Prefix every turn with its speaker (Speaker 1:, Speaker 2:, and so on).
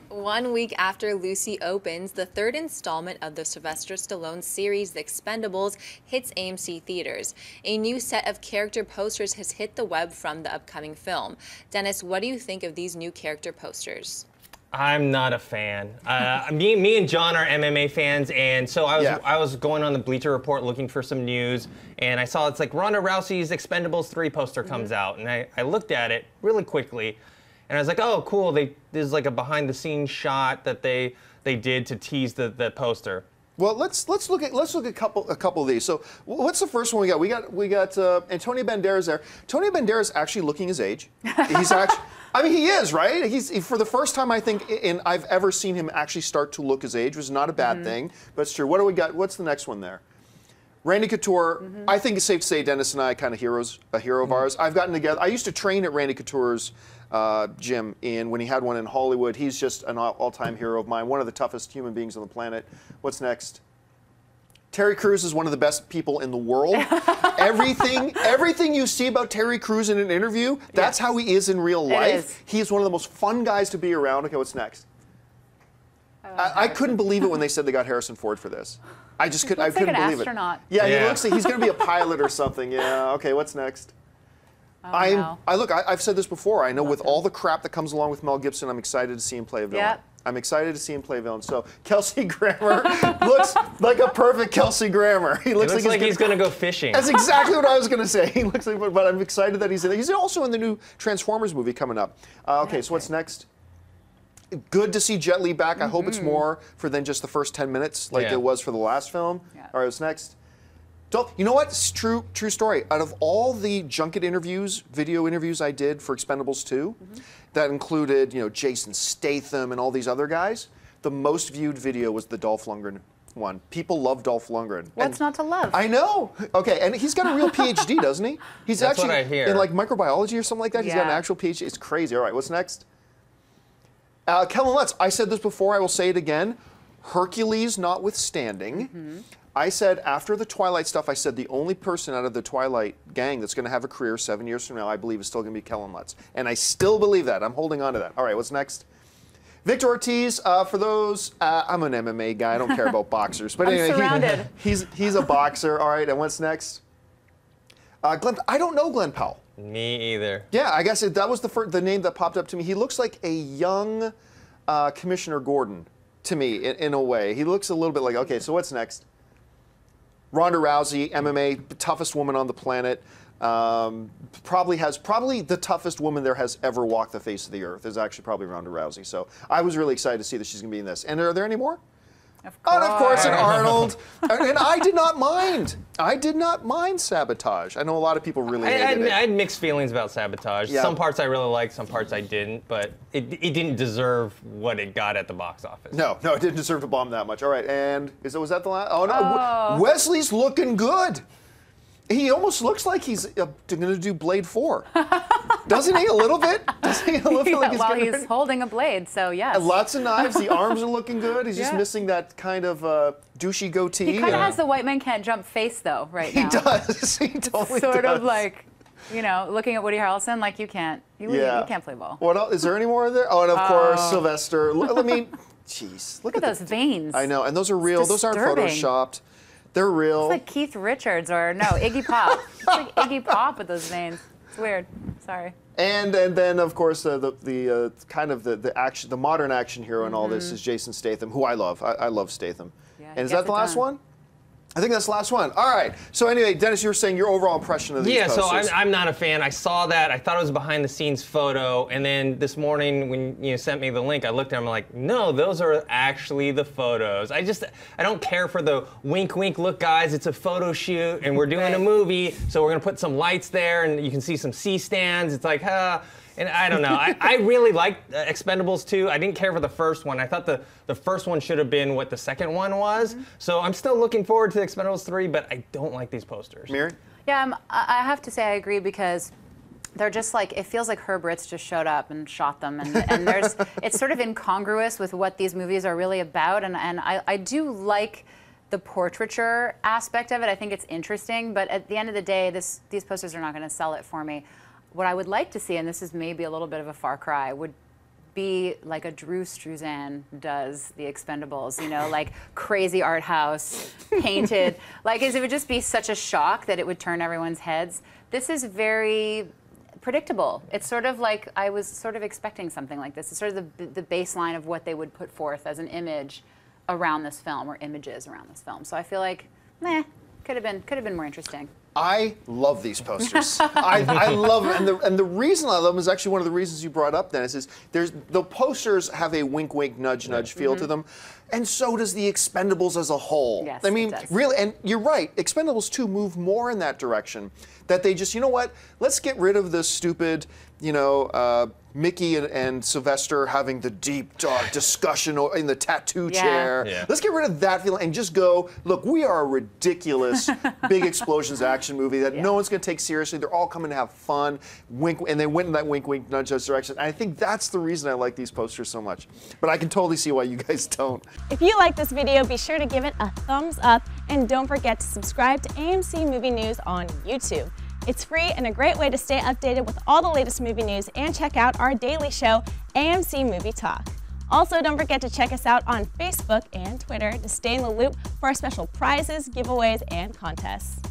Speaker 1: 1 week after Lucy opens, the third installment of the Sylvester Stallone series, The Expendables, hits AMC Theatres. A new set of character posters has hit the web from the upcoming film. Dennis, what do you think of these new character posters?
Speaker 2: I'm not a fan. Me and John are MMA fans, and so I was going on the Bleacher Report looking for some news, and I saw it's like Ronda Rousey's Expendables 3 poster comes out, and I looked at it really quickly, and I was like, oh, cool. This is like a behind-the-scenes shot that they did to tease the poster.
Speaker 3: Well, let's look at a couple of these. So, what's the first one we got? We got Antonio Banderas there. Antonio Banderas actually looking his age. He's actually, I mean, he is, right? He's for the first time I think I've ever seen him actually start to look his age, which is not a bad thing, but it's true. What do we got? What's the next one there? Randy Couture. I think it's safe to say Dennis and I kind of a hero of ours. I've gotten together. I used to train at Randy Couture's gym when he had one in Hollywood. He's just an all-time hero of mine, one of the toughest human beings on the planet. What's next? Terry Crews is one of the best people in the world. Everything you see about Terry Crews in an interview, that's how he is in real life. He is one of the most fun guys to be around. Okay, what's next? I couldn't believe it when they said they got Harrison Ford for this. I couldn't believe it.
Speaker 4: Astronaut.
Speaker 3: Yeah, he looks like he's going to be a pilot or something. Yeah. Okay, what's next? I've said this before. I know with all the crap that comes along with Mel Gibson, I'm excited to see him play a villain.
Speaker 4: Yep.
Speaker 3: I'm excited to see him play a villain. So Kelsey Grammer looks like a perfect Kelsey Grammer. He looks
Speaker 2: like he's going to go fishing.
Speaker 3: That's exactly what I was going to say. He looks like, but I'm excited that he's in it. He's also in the new Transformers movie coming up. Okay, so what's next? Good to see Jet Li back. I hope it's more than just the first 10 minutes like it was for the last film.
Speaker 4: Yeah.
Speaker 3: All right, what's next? You know what? It's true story. Out of all the junket interviews, video interviews I did for Expendables 2, that included, Jason Statham and all these other guys, the most viewed video was the Dolph Lundgren one. People love Dolph Lundgren.
Speaker 4: What's not to love?
Speaker 3: I know. Okay, and he's got a real PhD, doesn't he? He's
Speaker 2: That's
Speaker 3: actually
Speaker 2: what I hear.
Speaker 3: in like microbiology or something like that. He's got an actual PhD. It's crazy. All right, what's next? Kellen Lutz. I said this before. I will say it again. Hercules notwithstanding. I said after the Twilight stuff, I said the only person out of the Twilight gang that's going to have a career 7 years from now, I believe, is still going to be Kellen Lutz. And I still believe that. I'm holding on to that. All right, what's next? Victor Ortiz, for those, I'm an MMA guy. I don't care about boxers. But anyway, he's a boxer. All right, and what's next? Glenn, I don't know Glenn Powell.
Speaker 2: Me either.
Speaker 3: Yeah, I guess that was the name that popped up to me. He looks like a young Commissioner Gordon to me in a way. He looks a little bit like, okay, so what's next? Ronda Rousey, MMA, toughest woman on the planet. Probably the toughest woman there has ever walked the face of the earth is actually probably Ronda Rousey. So I was really excited to see that she's going to be in this. And are there any more?
Speaker 4: Of course.
Speaker 3: And of course, and Arnold. And I did not mind. I did not mind Sabotage. I know a lot of people really hated it.
Speaker 2: I had mixed feelings about Sabotage.
Speaker 3: Yeah.
Speaker 2: Some parts I really liked, some parts I didn't. But it didn't deserve what it got at the box office.
Speaker 3: No, it didn't deserve to bomb that much. All right, and was that the last? Oh, no. Wesley's looking good. He almost looks like he's going to do Blade 4. Doesn't he a little bit? Doesn't he a little bit like
Speaker 4: he's holding a blade, so yes.
Speaker 3: And lots of knives. The arms are looking good. He's just missing that kind of douchey goatee.
Speaker 4: He kind of has the white man can't jump face, though, right now.
Speaker 3: He does. He totally
Speaker 4: sort
Speaker 3: does.
Speaker 4: of like, looking at Woody Harrelson, like you can't play ball.
Speaker 3: What else? Is there any more there? Oh, and of course, Sylvester. I mean, jeez. Look at
Speaker 4: those veins.
Speaker 3: I know, and those are real. Those aren't photoshopped. They're real.
Speaker 4: It's like Keith Richards or Iggy Pop. It's like Iggy Pop with those veins. It's weird. Sorry.
Speaker 3: And then of course the kind of the action, the modern action hero in all this is Jason Statham, who I love. I love Statham.
Speaker 4: Yeah,
Speaker 3: and is that the last one? I think that's the last one. All right. So anyway, Dennis, you were saying your overall impression of these posters.
Speaker 2: So I'm not a fan. I saw that. I thought it was a behind-the-scenes photo. And then this morning when you sent me the link, I looked at them like, no, those are actually the photos. I don't care for the wink, wink, look, guys, it's a photo shoot, and we're doing a movie, so we're going to put some lights there, and you can see some C-stands. It's like, and I don't know. I really liked Expendables 2. I didn't care for the first one. I thought the first one should have been what the second one was. So I'm still looking forward to Expendables 3, but I don't like these posters.
Speaker 3: Mary?
Speaker 4: Yeah, I have to say I agree because they're just like, it feels like Herb Ritts just showed up and shot them. And it's sort of incongruous with what these movies are really about. And I do like the portraiture aspect of it. I think it's interesting. But at the end of the day, these posters are not going to sell it for me. what I would like to see, and this is maybe a little bit of a far cry, would be like a Drew Struzan does the Expendables, you know, like crazy art house, painted. Like, it would just be such a shock that it would turn everyone's heads. This is very predictable. It's sort of like I was sort of expecting something like this. It's sort of the baseline of what they would put forth as an image around this film, or images around this film. So I feel like, could have been more interesting.
Speaker 3: I love these posters. I love them, and the reason I love them is actually one of the reasons you brought up, Dennis, is the posters have a wink, wink, nudge, nudge feel to them, and so does the Expendables as a whole.
Speaker 4: Yes,
Speaker 3: I mean,
Speaker 4: it does.
Speaker 3: really, and you're right, Expendables 2 move more in that direction, that they just, you know what, let's get rid of this stupid, you know, Mickey and Sylvester having the deep, dark discussion in the tattoo chair.
Speaker 2: Yeah.
Speaker 3: Let's get rid of that feeling and just go, look, we are a ridiculous big explosions action movie that no one's going to take seriously. They're all coming to have fun. Wink, and they went in that wink, wink, nudge, nudge direction. And I think that's the reason I like these posters so much. But I can totally see why you guys don't.
Speaker 5: If you like this video, be sure to give it a thumbs up, and don't forget to subscribe to AMC Movie News on YouTube. It's free and a great way to stay updated with all the latest movie news, and check out our daily show, AMC Movie Talk. Also, don't forget to check us out on Facebook and Twitter to stay in the loop for our special prizes, giveaways, and contests.